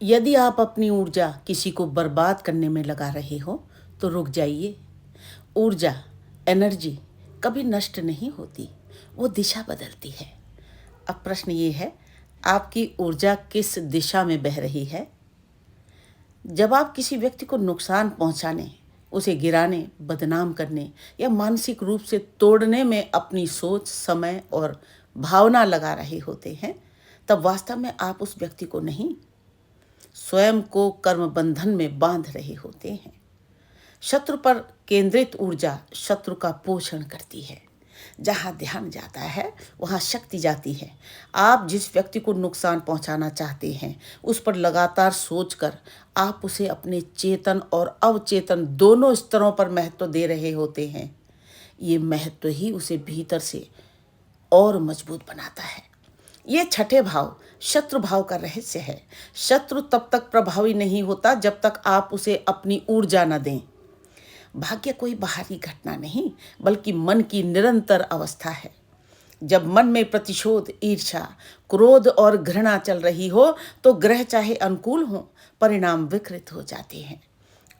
यदि आप अपनी ऊर्जा किसी को बर्बाद करने में लगा रहे हो तो रुक जाइए। ऊर्जा, एनर्जी कभी नष्ट नहीं होती, वो दिशा बदलती है। अब प्रश्न ये है, आपकी ऊर्जा किस दिशा में बह रही है? जब आप किसी व्यक्ति को नुकसान पहुंचाने, उसे गिराने, बदनाम करने या मानसिक रूप से तोड़ने में अपनी सोच, समय और भावना लगा रहे होते हैं, तब वास्तव में आप उस व्यक्ति को नहीं, स्वयं को कर्म बंधन में बांध रहे होते हैं। शत्रु पर केंद्रित ऊर्जा शत्रु का पोषण करती है। जहाँ ध्यान जाता है वहाँ शक्ति जाती है। आप जिस व्यक्ति को नुकसान पहुँचाना चाहते हैं उस पर लगातार सोचकर आप उसे अपने चेतन और अवचेतन दोनों स्तरों पर महत्व दे रहे होते हैं। ये महत्व ही उसे भीतर से और मजबूत बनाता है। ये छठे भाव, शत्रु भाव का रहस्य है। शत्रु तब तक प्रभावी नहीं होता जब तक आप उसे अपनी ऊर्जा न दें। भाग्य कोई बाहरी घटना नहीं, बल्कि मन की निरंतर अवस्था है। जब मन में प्रतिशोध, ईर्ष्या, क्रोध और घृणा चल रही हो तो ग्रह चाहे अनुकूल हो, परिणाम विकृत हो जाते हैं।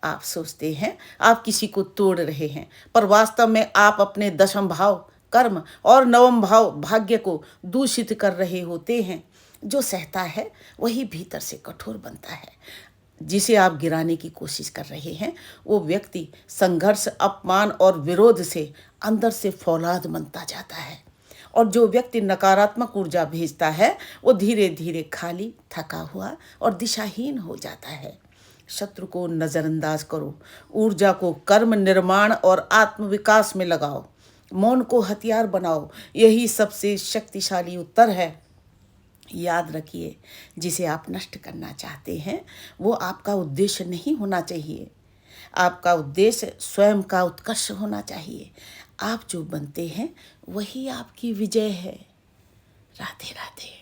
आप सोचते हैं आप किसी को तोड़ रहे हैं, पर वास्तव में आप अपने दशम भाव, कर्म और नवम भाव, भाग्य को दूषित कर रहे होते हैं। जो सहता है वही भीतर से कठोर बनता है। जिसे आप गिराने की कोशिश कर रहे हैं वो व्यक्ति संघर्ष, अपमान और विरोध से अंदर से फौलाद बनता जाता है। और जो व्यक्ति नकारात्मक ऊर्जा भेजता है वो धीरे धीरे खाली, थका हुआ और दिशाहीन हो जाता है। शत्रु को नज़रअंदाज करो, ऊर्जा को कर्म निर्माण और आत्मविकास में लगाओ, मौन को हथियार बनाओ। यही सबसे शक्तिशाली उत्तर है। याद रखिए, जिसे आप नष्ट करना चाहते हैं वो आपका उद्देश्य नहीं होना चाहिए। आपका उद्देश्य स्वयं का उत्कर्ष होना चाहिए। आप जो बनते हैं वही आपकी विजय है। राधे राधे।